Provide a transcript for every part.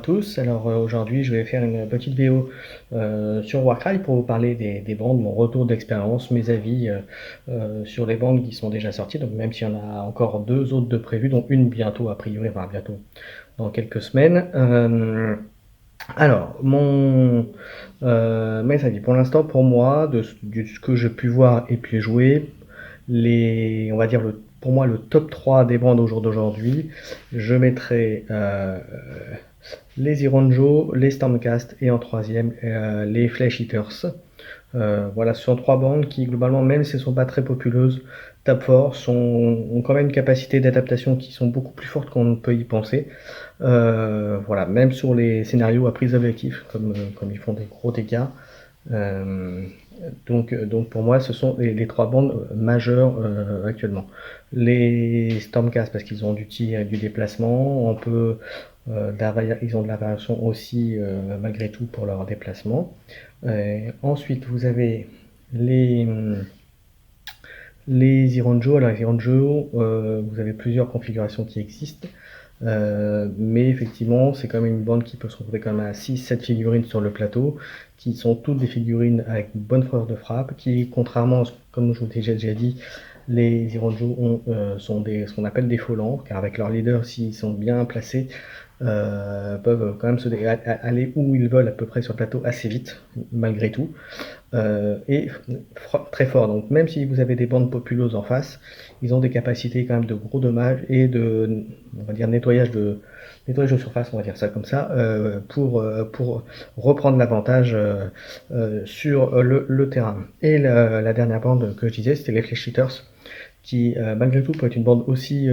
tous. Alors aujourd'hui, je vais faire une petite vidéo sur Warcry pour vous parler des bandes, mon retour d'expérience, mes avis sur les bandes qui sont déjà sorties. Donc même s'il y en a encore deux autres de prévues, dont une bientôt a priori, enfin bientôt dans quelques semaines. Alors mes avis pour l'instant, pour moi, de ce que j'ai pu voir et puis jouer, on va dire pour moi le top 3 des bandes au jour d'aujourd'hui, je mettrai les Ironjo, les Stormcast et en troisième les Flesh Eaters. Voilà, ce sont trois bandes qui globalement, même si elles ne sont pas très populeuses, tapent fort, ont quand même une capacité d'adaptation qui sont beaucoup plus fortes qu'on ne peut y penser. Voilà, même sur les scénarios à prise d'objectif, comme ils font des gros dégâts. Donc pour moi, ce sont les trois bandes majeures actuellement. Les Stormcast parce qu'ils ont du tir et du déplacement, ils ont de la variation aussi malgré tout pour leur déplacement. Ensuite, vous avez les, les Ironjo. Alors les Ironjo, vous avez plusieurs configurations qui existent. Mais effectivement, c'est quand même une bande qui peut se retrouver quand même à 6-7 figurines sur le plateau, qui sont toutes des figurines avec une bonne force de frappe, qui, contrairement à comme je vous ai déjà dit, les Ironjo sont ce qu'on appelle des faux lents, car avec leur leader, s'ils sont bien placés, peuvent quand même aller où ils veulent à peu près sur le plateau assez vite, malgré tout, et très fort. Donc même si vous avez des bandes populeuses en face, ils ont des capacités quand même de gros dommages et on va dire, nettoyage de surface, on va dire ça comme ça, pour reprendre l'avantage sur le terrain. Et la dernière bande que je disais, c'était les Flesh Eaters, qui malgré tout peut être une bande aussi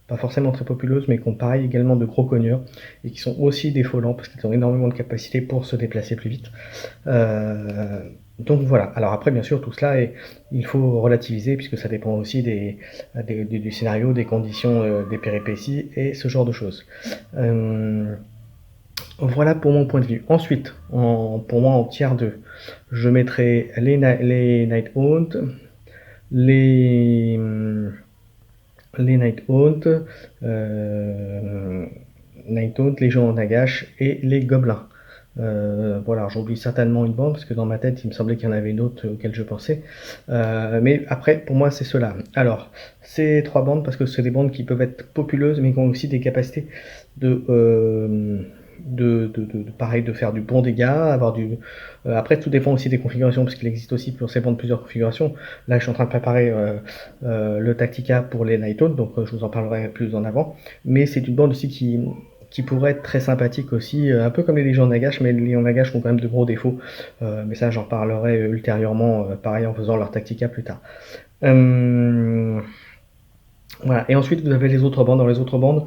pas forcément très populeuse, mais qui ont pareil également de gros cogneurs, et qui sont aussi des faux lents, parce qu'ils ont énormément de capacité pour se déplacer plus vite. Donc voilà. Alors après, bien sûr, tout cela, il faut relativiser, puisque ça dépend aussi du scénario, des conditions, des péripéties, et ce genre de choses. Voilà pour mon point de vue. Ensuite, pour moi, en tiers 2, je mettrai les Nighthaunt, les Nighthaunt, les gens en Nagash et les Gobelins. Voilà, j'oublie certainement une bande parce que dans ma tête il me semblait qu'il y en avait une autre auquel je pensais. Mais après, pour moi, c'est cela. Alors, ces trois bandes, parce que c'est des bandes qui peuvent être populeuses mais qui ont aussi des capacités pareil, de faire du bon dégât, après tout dépend aussi des configurations, parce qu'il existe aussi pour ces bandes plusieurs configurations. Là je suis en train de préparer le Tactica pour les Nighthaunt, donc je vous en parlerai plus en avant, mais c'est une bande aussi qui pourrait être très sympathique aussi, un peu comme les Légions Nagash, mais les Légions Nagash ont quand même de gros défauts, mais ça j'en parlerai ultérieurement, pareil en faisant leur Tactica plus tard. Voilà. Et ensuite, vous avez les autres bandes. Dans les autres bandes,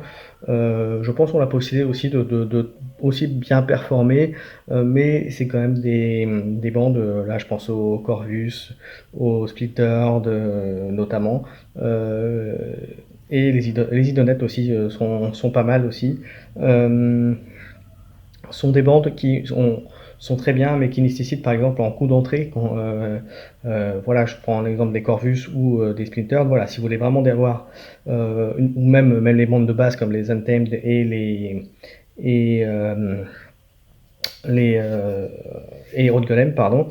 je pense qu'on a possibilité aussi de aussi bien performer, mais c'est quand même des bandes, là je pense au Corvus, au Splittered notamment, et les Idonettes aussi sont pas mal aussi. Sont des bandes sont très bien, mais qui nécessitent par exemple en coup d'entrée, voilà, je prends l'exemple des Corvus ou des Splintered, voilà, si vous voulez vraiment avoir, ou même les bandes de base comme les Untamed et les Héros de Golem, pardon,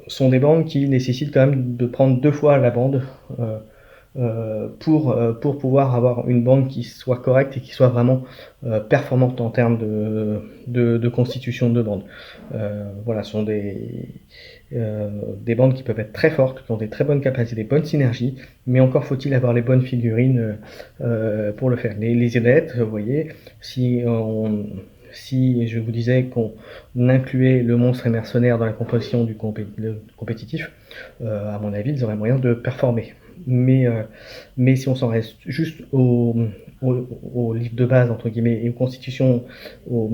sont des bandes qui nécessitent quand même de prendre deux fois la bande pour pouvoir avoir une bande qui soit correcte et qui soit vraiment performante en termes de constitution de bande. Voilà, ce sont des bandes qui peuvent être très fortes, qui ont des très bonnes capacités, des bonnes synergies, mais encore faut-il avoir les bonnes figurines pour le faire. Les aidettes, vous voyez, si je vous disais qu'on incluait le monstre et mercenaire dans la composition du compétitif, à mon avis, ils auraient moyen de performer. Mais si on s'en reste juste au livre de base, entre guillemets, et aux constitutions, aux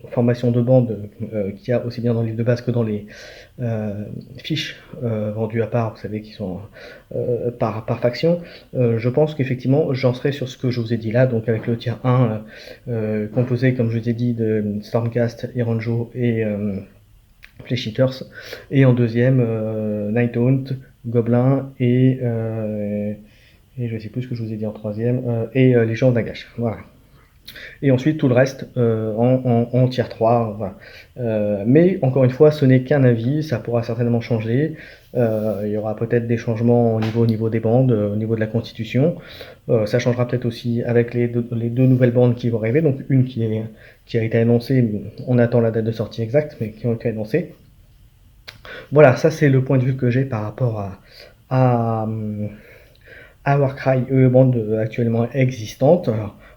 formations de bande qu'il y a aussi bien dans le livre de base que dans les fiches vendues à part, vous savez, qui sont par faction, je pense qu'effectivement, j'en serai sur ce que je vous ai dit là, donc avec le tier 1 composé, comme je vous ai dit, de Stormcast, Ironjo et Flesh Eaters, et en deuxième, Nighthaunt, Gobelin et je sais plus ce que je vous ai dit en troisième, et les gens d'Agash. Voilà. et ensuite tout le reste en tier 3. Voilà. Mais encore une fois, ce n'est qu'un avis, ça pourra certainement changer. Il y aura peut-être des changements au niveau des bandes, au niveau de la constitution. Ça changera peut-être aussi avec les deux nouvelles bandes qui vont arriver, donc une qui a été annoncée, on attend la date de sortie exacte, mais qui ont été annoncées. Voilà, ça c'est le point de vue que j'ai par rapport à, Warcry, bande actuellement existante.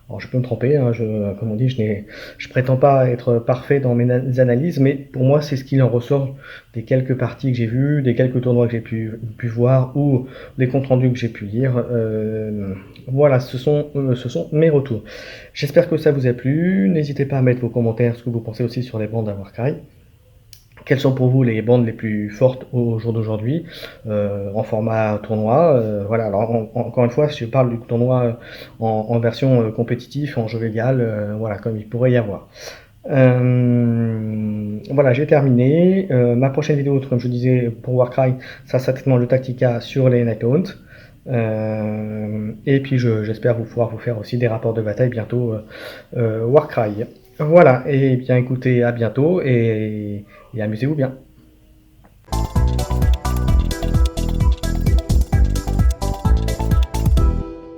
Alors, je peux me tromper, hein, comme on dit, je prétends pas être parfait dans mes analyses, mais pour moi c'est ce qu'il en ressort des quelques parties que j'ai vues, des quelques tournois que j'ai pu voir ou des comptes rendus que j'ai pu lire. Voilà, ce sont mes retours. J'espère que ça vous a plu. N'hésitez pas à mettre vos commentaires, ce que vous pensez aussi sur les bandes à Warcry. Quelles sont pour vous les bandes les plus fortes au jour d'aujourd'hui en format tournoi? Voilà, alors encore une fois, si je parle du tournoi en version compétitive, en jeu légal, voilà, comme il pourrait y avoir. Voilà, j'ai terminé. Ma prochaine vidéo, comme je disais, pour Warcry, ça sera certainement le Tactica sur les Nighthaunt. Et puis j'espère pouvoir vous faire aussi des rapports de bataille bientôt Warcry. Voilà, et bien écoutez, à bientôt et amusez-vous bien.